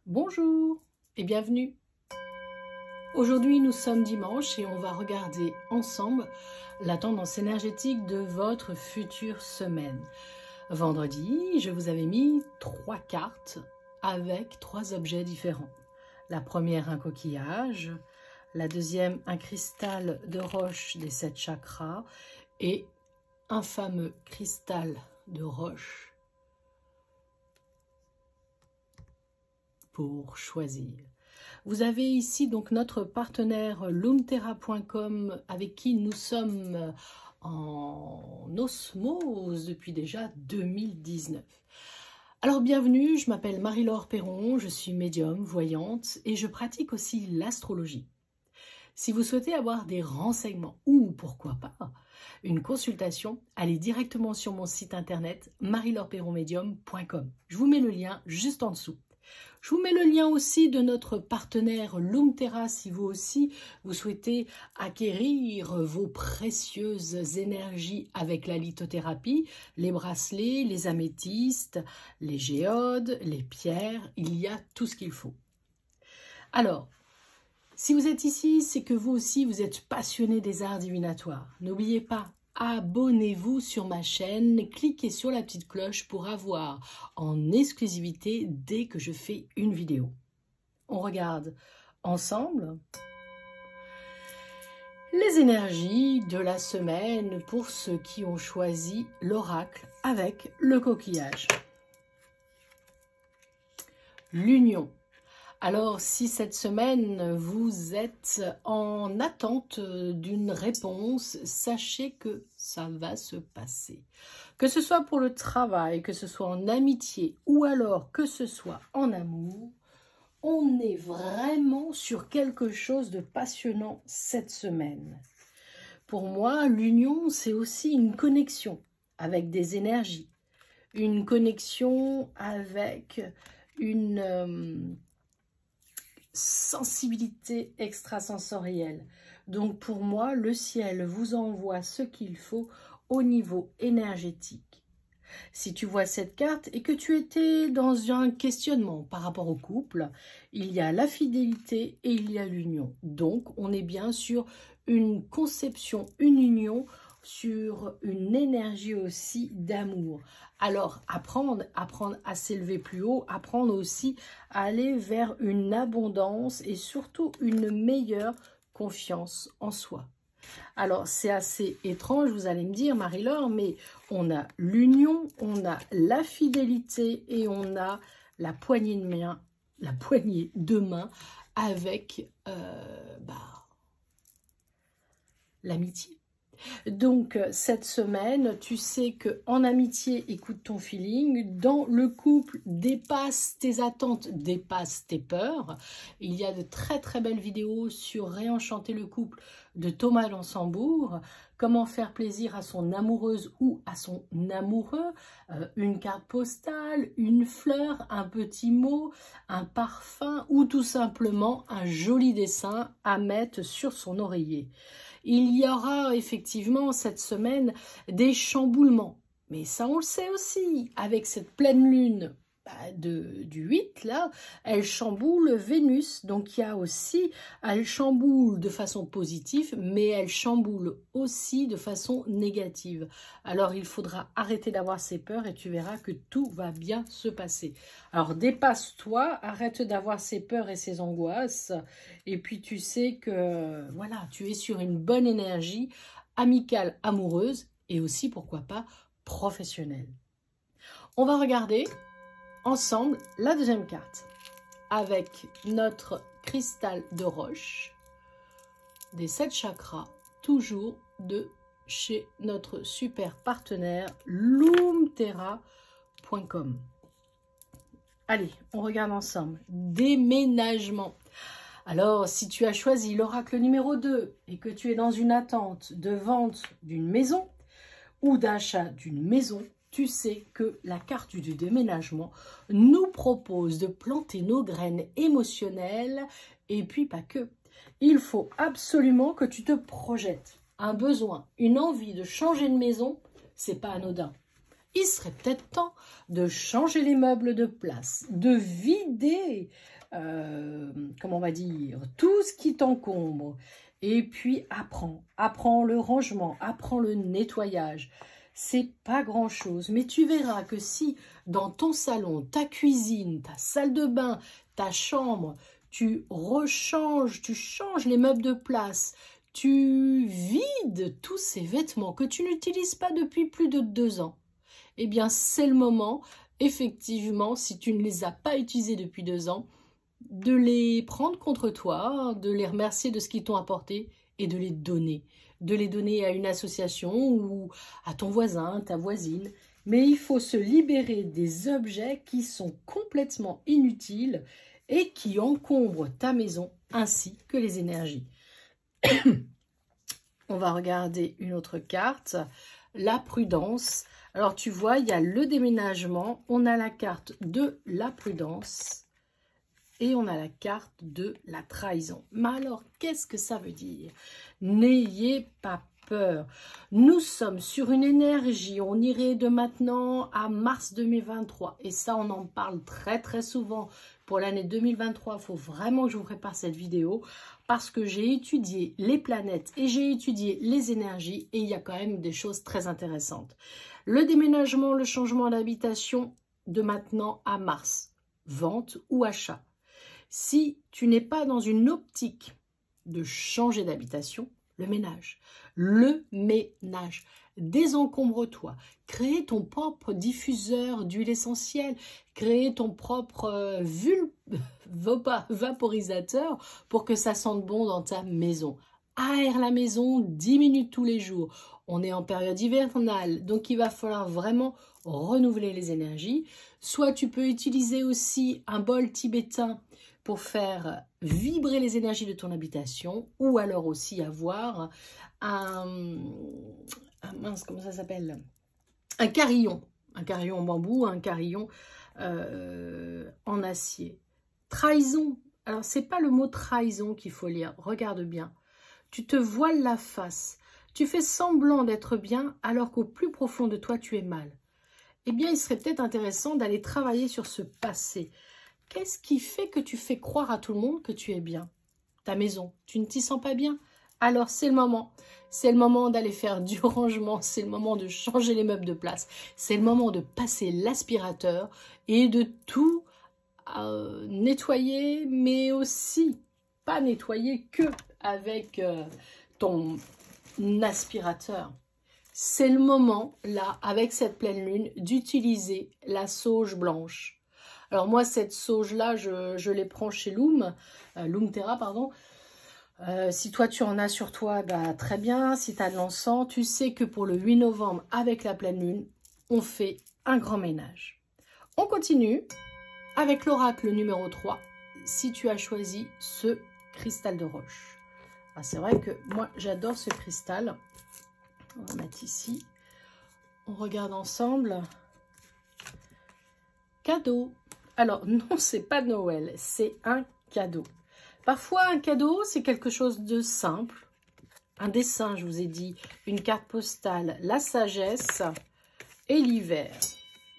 Bonjour et bienvenue. Aujourd'hui nous sommes dimanche et on va regarder ensemble la tendance énergétique de votre future semaine. Vendredi, je vous avais mis 3 cartes avec 3 objets différents. La première, un coquillage. La deuxième, un cristal de roche des 7 chakras. Et un fameux cristal de roche pour choisir. Vous avez ici donc notre partenaire Lumterra.com avec qui nous sommes en osmose depuis déjà 2019. Alors bienvenue, je m'appelle Marie-Laure Perron, je suis médium, voyante et je pratique aussi l'astrologie. Si vous souhaitez avoir des renseignements ou pourquoi pas une consultation, allez directement sur mon site internet marielaureperronmedium.com. Je vous mets le lien juste en dessous. Je vous mets le lien aussi de notre partenaire Lumterra si vous aussi vous souhaitez acquérir vos précieuses énergies avec la lithothérapie, les bracelets, les améthystes, les géodes, les pierres, il y a tout ce qu'il faut. Alors, si vous êtes ici, c'est que vous aussi vous êtes passionné des arts divinatoires. N'oubliez pas, abonnez-vous sur ma chaîne, cliquez sur la petite cloche pour avoir en exclusivité dès que je fais une vidéo. On regarde ensemble les énergies de la semaine pour ceux qui ont choisi l'oracle avec le coquillage. L'union. Alors, si cette semaine, vous êtes en attente d'une réponse, sachez que ça va se passer. Que ce soit pour le travail, que ce soit en amitié ou alors que ce soit en amour, on est vraiment sur quelque chose de passionnant cette semaine. Pour moi, l'union, c'est aussi une connexion avec des énergies, une connexion avec une sensibilité extrasensorielle. Donc pour moi, le ciel vous envoie ce qu'il faut au niveau énergétique. Si tu vois cette carte et que tu étais dans un questionnement par rapport au couple, il y a la fidélité et il y a l'union. Donc on est bien sur une conception, une union, sur une énergie aussi d'amour. Alors, apprendre à s'élever plus haut, apprendre aussi à aller vers une abondance et surtout une meilleure confiance en soi. Alors, c'est assez étrange, vous allez me dire, Marie-Laure, mais on a l'union, on a la fidélité et on a la poignée de main avec l'amitié. Donc, cette semaine, tu sais qu'en amitié, écoute ton feeling. Dans le couple, dépasse tes attentes, dépasse tes peurs. Il y a de très très belles vidéos sur réenchanter le couple de Thomas Dansembourg. Comment faire plaisir à son amoureuse ou à son amoureux. Une carte postale, une fleur, un petit mot, un parfum ou tout simplement un joli dessin à mettre sur son oreiller. Il y aura effectivement cette semaine des chamboulements. Mais ça, on le sait aussi, avec cette pleine lune du 8, là, elle chamboule Vénus. Donc, il y a aussi, elle chamboule de façon positive, mais elle chamboule aussi de façon négative. Alors, il faudra arrêter d'avoir ces peurs et tu verras que tout va bien se passer. Alors, dépasse-toi, arrête d'avoir ces peurs et ces angoisses. Et puis, tu sais que, voilà, tu es sur une bonne énergie amicale, amoureuse et aussi, pourquoi pas, professionnelle. On va regarder ensemble la deuxième carte avec notre cristal de roche des 7 chakras, toujours de chez notre super partenaire Lumterra.com. Allez, on regarde ensemble. Déménagement. Alors, si tu as choisi l'oracle numéro 2 et que tu es dans une attente de vente d'une maison ou d'achat d'une maison, tu sais que la carte du déménagement nous propose de planter nos graines émotionnelles et puis pas que. Il faut absolument que tu te projettes. Un besoin, une envie de changer de maison, c'est pas anodin. il serait peut-être temps de changer les meubles de place, de vider, comment on va dire, tout ce qui t'encombre. Et puis apprends le rangement, apprends le nettoyage. C'est pas grand-chose, mais tu verras que si dans ton salon, ta cuisine, ta salle de bain, ta chambre, tu changes les meubles de place, tu vides tous ces vêtements que tu n'utilises pas depuis plus de 2 ans, eh bien c'est le moment, effectivement, si tu ne les as pas utilisés depuis 2 ans, de les prendre contre toi, de les remercier de ce qu'ils t'ont apporté et de les donner. De les donner à une association ou à ton voisin, ta voisine. Mais il faut se libérer des objets qui sont complètement inutiles et qui encombrent ta maison ainsi que les énergies. On va regarder une autre carte, la prudence. Alors tu vois, il y a le déménagement, on a la carte de la prudence. Et on a la carte de la trahison. Mais alors, qu'est-ce que ça veut dire? N'ayez pas peur. Nous sommes sur une énergie, on irait de maintenant à mars 2023. Et ça, on en parle très très souvent. Pour l'année 2023, il faut vraiment que je vous prépare cette vidéo parce que j'ai étudié les planètes et j'ai étudié les énergies et il y a quand même des choses très intéressantes. Le déménagement, le changement d'habitation de maintenant à mars, vente ou achat. Si tu n'es pas dans une optique de changer d'habitation, le ménage, désencombre-toi, crée ton propre diffuseur d'huile essentielle, crée ton propre vaporisateur pour que ça sente bon dans ta maison. Aère la maison 10 minutes tous les jours. On est en période hivernale, donc il va falloir vraiment renouveler les énergies. Soit tu peux utiliser aussi un bol tibétain pour faire vibrer les énergies de ton habitation, ou alors aussi avoir comment ça s'appelle, un carillon en bambou, un carillon en acier. Trahison, alors c'est pas le mot trahison qu'il faut lire, regarde bien. Tu te voiles la face, tu fais semblant d'être bien alors qu'au plus profond de toi tu es mal. Eh bien il serait peut-être intéressant d'aller travailler sur ce passé. Qu'est-ce qui fait que tu fais croire à tout le monde que tu es bien? Ta maison, tu ne t'y sens pas bien? Alors c'est le moment. C'est le moment d'aller faire du rangement, c'est le moment de changer les meubles de place, c'est le moment de passer l'aspirateur et de tout nettoyer, mais aussi pas nettoyer que avec ton aspirateur. C'est le moment, là, avec cette pleine lune, d'utiliser la sauge blanche. Alors moi, cette sauge-là, je les prends chez Loom Terra, pardon. Si toi, tu en as sur toi, bah, très bien. Si tu as de l'encens, tu sais que pour le 8 novembre, avec la pleine lune, on fait un grand ménage. On continue avec l'oracle numéro 3, si tu as choisi ce cristal de roche. C'est vrai que moi, j'adore ce cristal. On va mettre ici. On regarde ensemble. Cadeau. Alors, non, c'est pas Noël, c'est un cadeau. Parfois, un cadeau, c'est quelque chose de simple. Un dessin, je vous ai dit, une carte postale, la sagesse et l'hiver.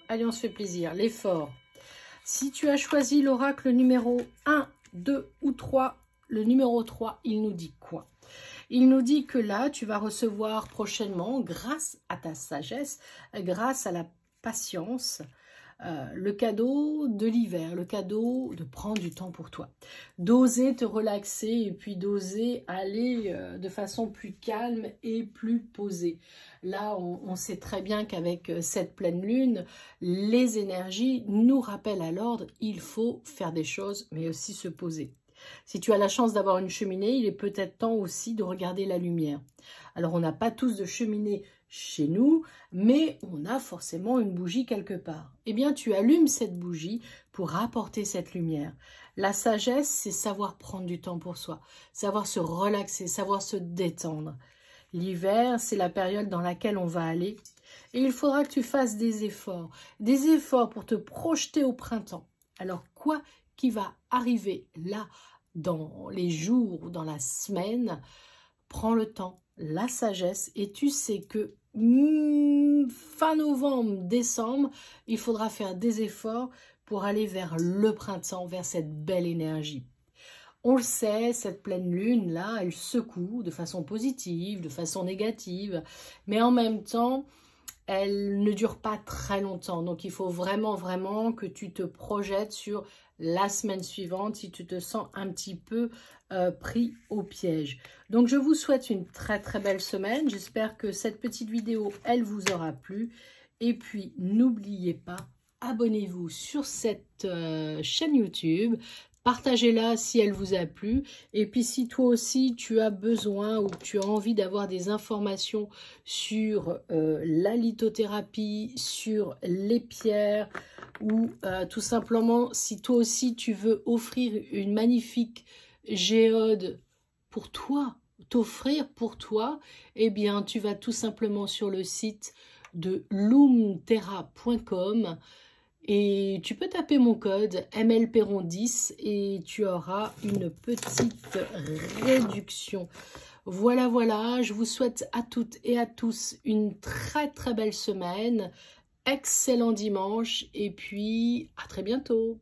Allez, on se fait plaisir, l'effort. Si tu as choisi l'oracle numéro 1, 2 ou 3, le numéro 3, il nous dit quoi? Il nous dit que là, tu vas recevoir prochainement, grâce à ta sagesse, grâce à la patience, le cadeau de l'hiver, le cadeau de prendre du temps pour toi, d'oser te relaxer et puis d'oser aller de façon plus calme et plus posée. Là, on sait très bien qu'avec cette pleine lune, les énergies nous rappellent à l'ordre, il faut faire des choses, mais aussi se poser. Si tu as la chance d'avoir une cheminée, il est peut-être temps aussi de regarder la lumière. Alors, on n'a pas tous de cheminée chez nous, mais on a forcément une bougie quelque part. Eh bien, tu allumes cette bougie pour apporter cette lumière. La sagesse, c'est savoir prendre du temps pour soi, savoir se relaxer, savoir se détendre. L'hiver, c'est la période dans laquelle on va aller et il faudra que tu fasses des efforts pour te projeter au printemps. Alors, quoi qui va arriver là, dans les jours ou dans la semaine, prends le temps, la sagesse, et tu sais que fin novembre, décembre, il faudra faire des efforts pour aller vers le printemps, vers cette belle énergie. On le sait, cette pleine lune là, elle secoue de façon positive, de façon négative, mais en même temps, elle ne dure pas très longtemps. Donc, il faut vraiment que tu te projettes sur la semaine suivante si tu te sens un petit peu pris au piège. Donc, je vous souhaite une très belle semaine. J'espère que cette petite vidéo, elle vous aura plu. Et puis, n'oubliez pas, abonnez-vous sur cette chaîne YouTube. Partagez-la si elle vous a plu. Et puis, si toi aussi, tu as besoin ou tu as envie d'avoir des informations sur la lithothérapie, sur les pierres, ou tout simplement, si toi aussi, tu veux offrir une magnifique géode pour toi, t'offrir pour toi, eh bien, tu vas tout simplement sur le site de loomterra.com. Et tu peux taper mon code MLPERRON10 et tu auras une petite réduction. Voilà, je vous souhaite à toutes et à tous une très belle semaine, excellent dimanche et puis à très bientôt.